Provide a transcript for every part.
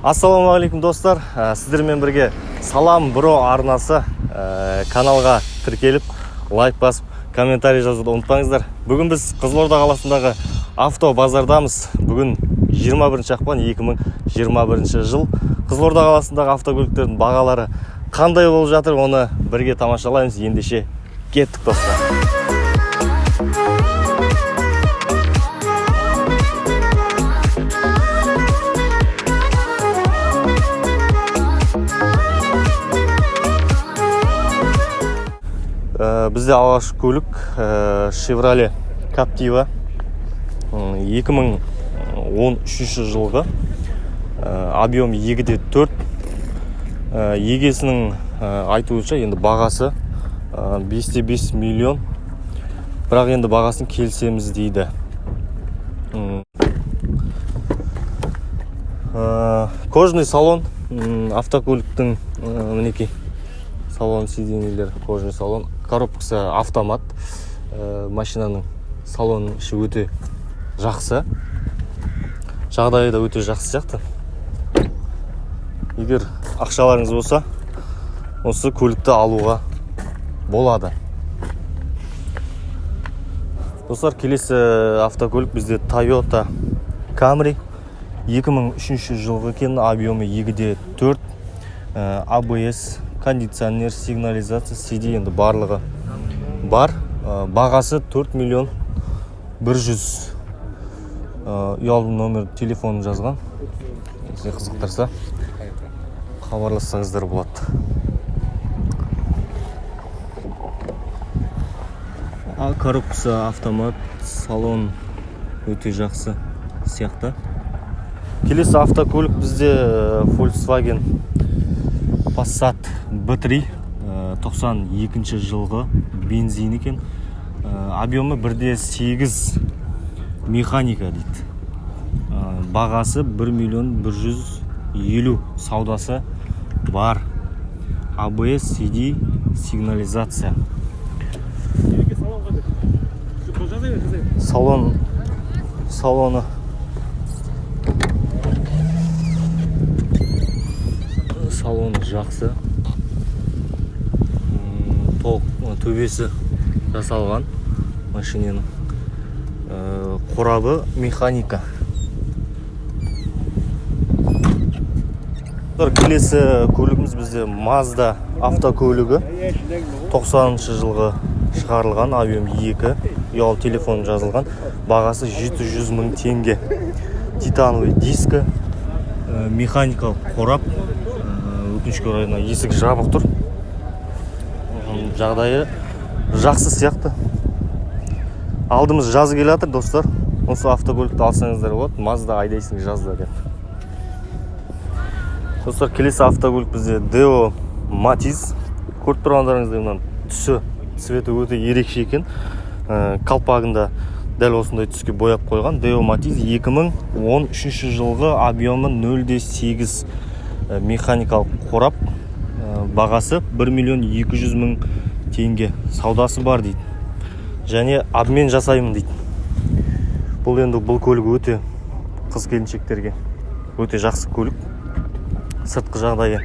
Ассалаумағалейкум достар, сіздермен бірге Салам Бро арнасы каналға тіркеліп, лайк басып, комментарий жазуды ұмытпаңыздар. Бүгін біз Қызылорда қаласындағы авто базардамыз. Бүгін 21 ақпан 2021 жыл. Қызылорда қаласындағы автокөліктердің бағалары қандай болып жатыр, оны бірге тамашалаймыз. Ендеше кеттік достар. Бізде алғашқы көлік Chevrolet Captiva 2013 жылғы, объем 2,4. Егесінің айтуынша енді бағасы 5,5 миллион. Бірақ енді бағасын келсеміз дейді. Кожный салон, автокөліктің мінекей салон, сиденьелер, кожный салон, коробкасы автомат. Машинаның салонының іші өте жақсы, жағдайы да өте жақсы сияқты. Егер ақшаларыңыз болса, осы көлікті алуға болады. Достар, келесі автокөлік бізде Toyota Camry 2003 жылғы екен, объемы 2,4, ABS, кондиционер, сигнализация, CD енді барлығы бар. Бағасы 4 миллион 100. Ұялы номер телефонын жазған. Сізге қызықтырса, хабарлассаңыздар болады. Коробкасы автомат, салон өте жақсы сияқты. Келесі автокөлік бізде Volkswagen Passat B3 92 жылғы, бензин екен. Объемы 1,8, механика дейді. Бағасы 1 миллион 150, саудасы бар. ABS, CD, сигнализация. Салоны жақсы. Төбесі жасалған машинаның. Қорабы механика. Келесі көлігіміз бізде Mazda автокөлігі 90 жылғы шығарылған, объем 2, ұялы телефон жазылған. Бағасы 700 мың теңге. Титановый дискі, механикалық қорап. Өкінішке орай есік жабық тұр. Жағдайы жақсы сияқты. Алдымыз жазы келатыр достар. Осы автокөлікті алсаңыздар болады. Mazda айдайсың жазда деп. Достар, келесі автокөлік бізде Deo Matiz. Көріп тұрғандарыңыздай түсі, цветі өте ерекше екен. Қалпағында дәл осындай түске бояп қойған. Deo Matiz 2013 жылғы, объемы 0,8, механикалық қорап. Бағасы 1 миллион 200 мың теңге. Саудасы бар дейді. Және обмен жасаймын дейді. Бұл көлік өте қыз-келіншектерге өте жақсы көлік. Сыртқы жағдайы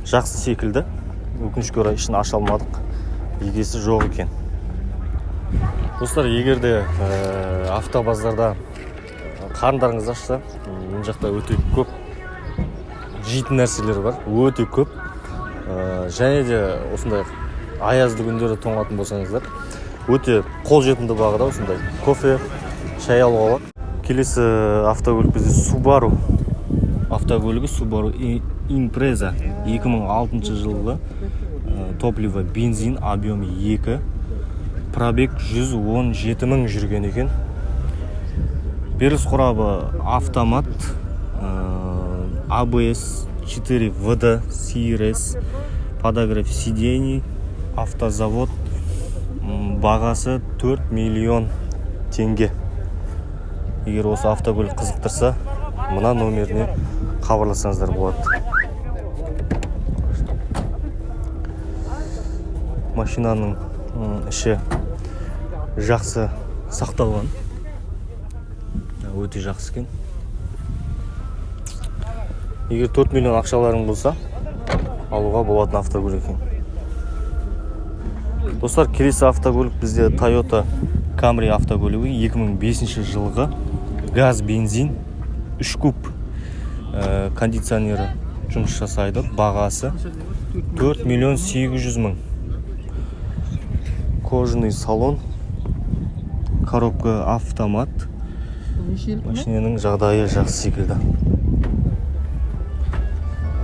жақсы секілді. Өкінішке орай ішін аша алмадық. Егесі жоқ екен. Достар, егерде автобазарда қарындарыңыз ашса, мен жақта өте көп жейтін нәрселер бар. Өте көп. Және де осындай аязды күндері тоңатын болсаңыздар, өте қол жетімді бағада осындай кофе, шай алуға болады. Келесі автокөлік бізде Subaru автокөлігі, Subaru Impreza 2006 жылғы, топливо бензин, объем 2, пробег 117 мың жүрген екен. Беріс қорабы автомат, ABS 4 ВД, CRS, подогрев сидений, автозавод. Бағасы 4 миллион теңге. Егер осы автокөлік қызықтырса, мына номеріне хабарлассаңыздар болады. Машинаның іші жақсы егер 4 миллион ақшаларың болса алуға болатын автокөлік екен. Достар, келесі автокөлік бізде Toyota Camry автокөлігі 2005 жылғы газ бензин 3 куб кондиционері жұмыс жасайды. Бағасы 4 миллион 800 мың. Кожаный салон, коробка автомат. Машиненің жағдайы жақсы секілді.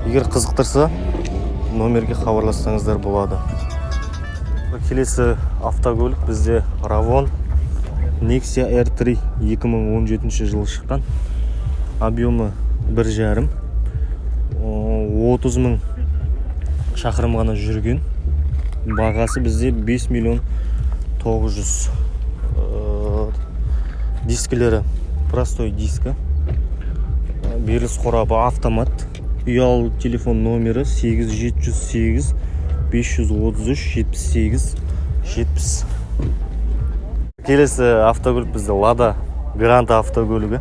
Егер қызықтырса, номерге хабарлассаңыздар болады. Келесі автокөлік бізде Ravon Nexia R3 2017 жылы шыққан. Объемы 1,5, 30 мың шақырым ғана жүрген. Бағасы бізде 5 миллион 900. Дискілері простой диска. Беріліс қорабы автомат. Ұялы телефон номері 8708 533 78 70. Келесі автокөлік бізде Lada Granta автокөлігі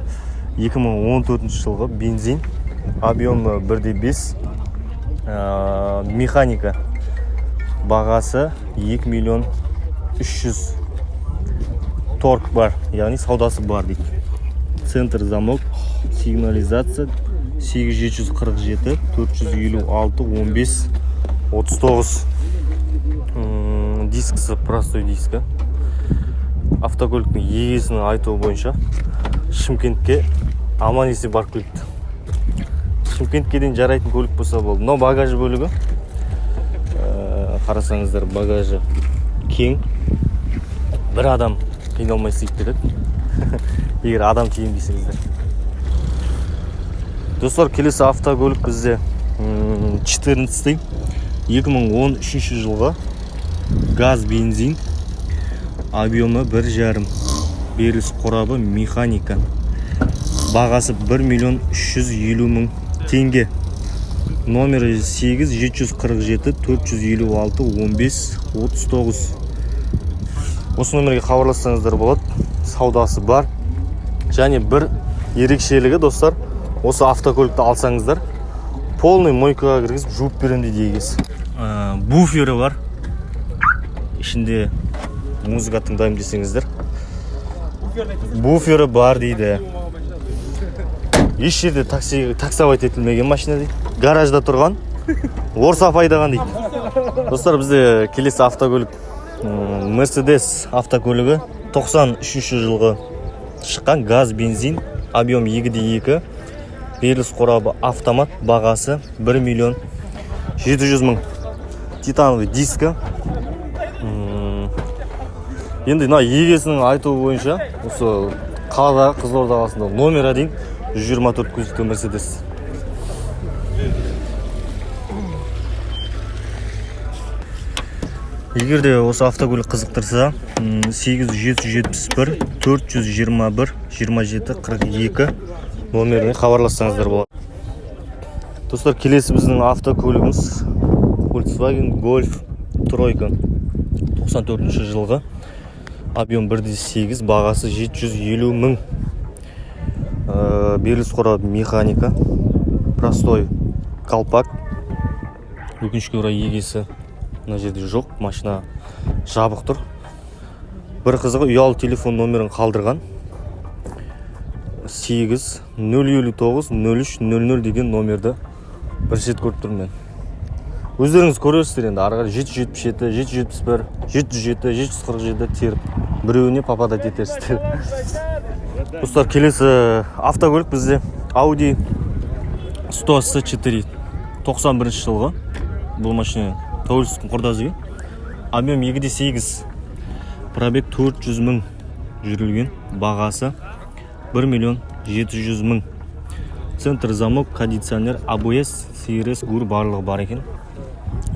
2014 жылғы бензин. Объемы 1,5, механика. Бағасы 2 миллион 300. Торг бар, яғни саудасы бар дейді. Центр замок, сигнализация 8747 456 15 39. Дискісі простой диска. Автокөліктің иесінің айтуы бойынша Шымкентке аман-есен барып келіпті. Шымкентке дейін жарайтын көлік болса болды. Но багажы бөлігі, қарасаңыздар, багажы кең. Бір адам қиналмай сыйып кетеді. Егер адам тием десеңіздер. Достар, келесі автокөлік бізде 14 2013 жылғы газ бензин. Объемы 1,5, беріліс қорабы механика. Бағасы 1 миллион 350 мың теңге. Номері 8747 456 15 39. Осы номерге хабарлассаңыздар болады. Саудасы бар. Және бір ерекшелігі, достар, осы автокөлікті алсаңыздар, полный мойкаға кіргізіп жуып беремін дейді егесі. Буфері бар. Ішінде музыка тыңдаймын десеңіздер. Буфері бар дейді. Еш жерде таксовать етілмеген машина дейді. Гаражда тұрған, орсап айдаған дейді. Достар, бізде келесі автокөлік Mercedes автокөлігі 93 жылғы шыққан газ бензин. Объем 2,2, беріліс қорабы автомат. Бағасы 1 миллион 700 мың. Титановый диска. Енді егесінің айтуы бойынша осы қаладағы Қызылорда қаласында номері дейін 124 көзікті Mercedes. Егерде осы автокөлік қызықтырса, 8771 421 27 42 номеріне хабарлассаңыздар болады. Достар, келесі біздің автокөлігіміз Volkswagen Golf тройка 94 жылғы. Объем 1,8, бағасы 750 мың. Беріліс қорабы механика. Простой колпак. Өкінішке орай егесі мына жерде жоқ, машина жабық тұр. Бір қызығы, ұялы телефон номерін қалдырған. 8-059 0300 деген номерді біршет көріп тұрмын мен. Өздеріңіз көресіздер енді, арғы 777, 771, 707, 747 теріп біреуіне попадать етерсіздер. Достар, келесі автокөлік бізде Audi 100C4 91 жылғы. Бұл машина тәуелсіздіктің құрдасы. Объем 2,8, пробег 400 мың жүрілген. Бағасы 1 миллион 700 мың. Центр замок, кондиционер, ABS, CRS, гур барлығы бар екен.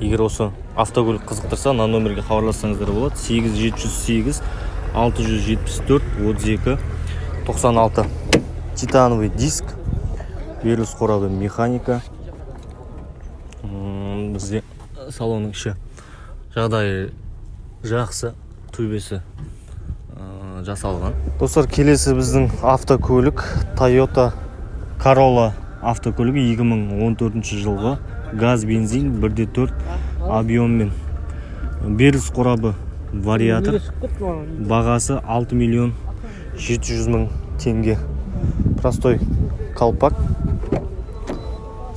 Егер осы автокөлік қызықтырса, на номерге хабарлассаңыздар болады. 8708 674 32 96. Титановый диск, беріліс қорабы механика. Бізде салонның іші жағдайы жақсы, төбесі жасалған. Достар, келесі біздің автокөлік Toyota Corolla автокөлігі 2014 жылғы газ бензин 1.4 объеммен. Беріс қорабы вариатор. Бағасы 6 миллион 700 мың теңге. Простой қалпақ.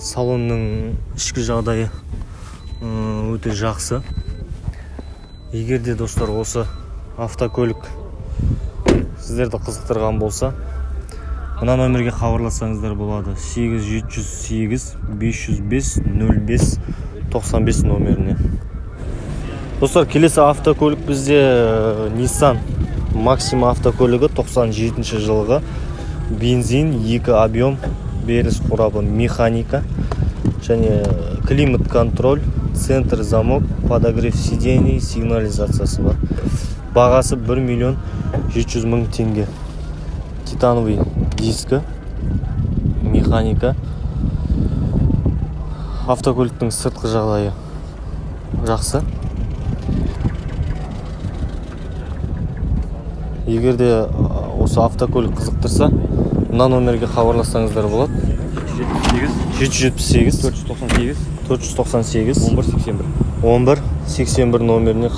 Салонның ішкі жағдайы өте жақсы. Егерде достар осы автокөлік сіздерді қызықтырған болса, мына номерге хабарлассаңыздар болады. 8708 505 05 95 номеріне. Достар, келесі автокөлік бізде Nissan Maxima автокөлігі 97 жылғы бензин 2 объем, беріс қорабы механика және климат контроль, центр замок, подогрев сидений, сигнализациясы бар. Бағасы 1 миллион 700 мың теңге. Титановый дискі, механика. Автокөліктің сыртқы жағдайы жақсы. Егерде осы автокөлік қызықтырса, мына номерге хабарлассаңыздар болады. 778 498 1181 номеріне